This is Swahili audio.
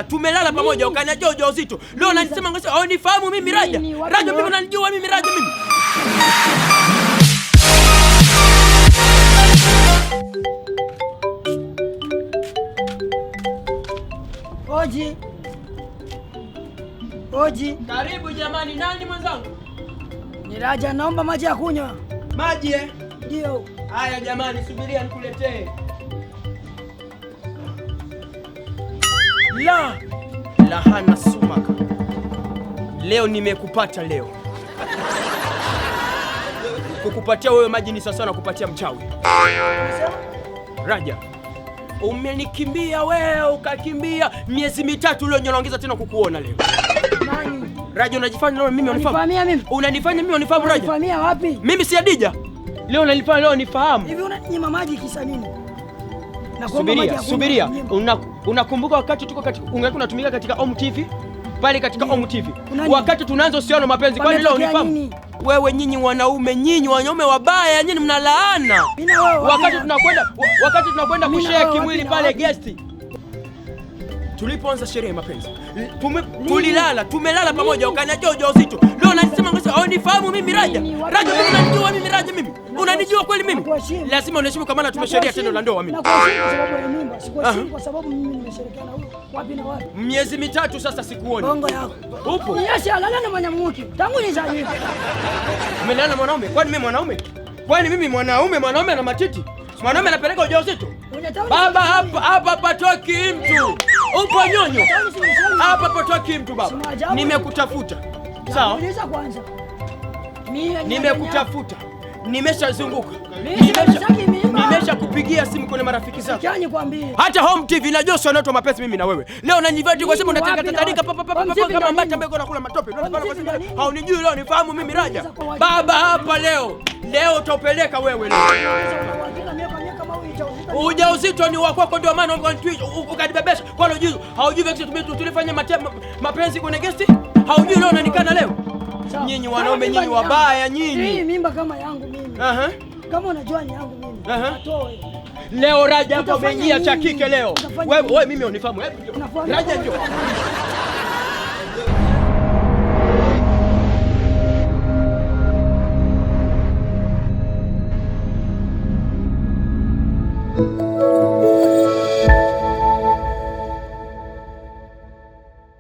tumelala pamoja ukaniachia ujauzito. Leo unasema ngoja unifahamu mimi Raja. Raja mimi unanijua mimi Raja mimi. Oji. Karibu jamani, nani mwenzangu? Ni Raja, naomba maji ya kunywa. Maji eh? Ndio. Haya jamani, subiria nikuletee. La hana sumaka. Leo nimekupata leo. Kukupatia wewe maji ni sawa na kupatia mchawi. Raja, umenikimbia wewe ukakimbia miezi mitatu leo nyongeza tena kukuona leo. Nani? Raja, unajifanya leo mimi unifahamu? Unanifahimia mimi? Unanifanya mimi unifahamu Raja? Unanifahimia wapi? Mimi si Adija. Leo unanifanya leo nifahamu. Hivi unanyima maji kisa nini? Na Subiria. Unakumbuka wakati tuko katika unatumika katika Home TV? Pale katika Home TV. Wakati tunaanza usiano mapenzi, kwani leo unifahamu? Wewe nyinyi wanaume wabaya, nyinyi mnalaana. Wakati tunakwenda kushare kimwili pale guest. Tulipoanza sherehe mapenzi. Tumelala pamoja ukaniachia ujauzito. Leo unasema ngoja unifahamu mimi Raja. Raja mimi unanijua mimi Raja mimi. Unanijua kweli mimi? Lazima uniheshimu kama tumesheria tendo la ndoa mimi. Nakuheshimu kwa sababu ya mimba, sikuheshimu kwa sababu mimi nimeshirikiana huyo. Wapi na wapi? Miezi mitatu sasa sikuoni. Bongo yako. Upo? Niache alala na mwanamke. Tangu nizaliwe. Umelala na mwanaume? Kwani mimi mwanaume? Kwani mimi mwanaume na matiti? Mwanaume anapeleka ujauzito? Baba hapa patoki mtu. Upo nyonyo? Hapa patoki mtu baba. Nimekutafuta. Sawa? Nimekutafuta. Nimeshazunguka. Nimeshakupigia simu kwenye marafiki zako. Hata Home TV na Joshua wanaitwa mapenzi mimi na wewe. Leo unanivati kwa sababu unataka tatarika papa kama mbata mbeko nakula matope. Haunijui leo nifahamu mimi Raja. Baba hapa leo utapeleka wewe leo. Ujauzito ni wako kwako, ndio maana ukanibebesha. Kwa hiyo haujui vipi tulifanya mapenzi kwenye guest? Haujui leo unanikana leo? Nyinyi wanaume nyinyi wabaya nyinyi. Hii mimba kama yangu mimi. Kama unajua ni yangu mimi. Atoe. Leo Raja hapo umeingia cha kike leo. Wewe mimi unifahamu. Raja njoo.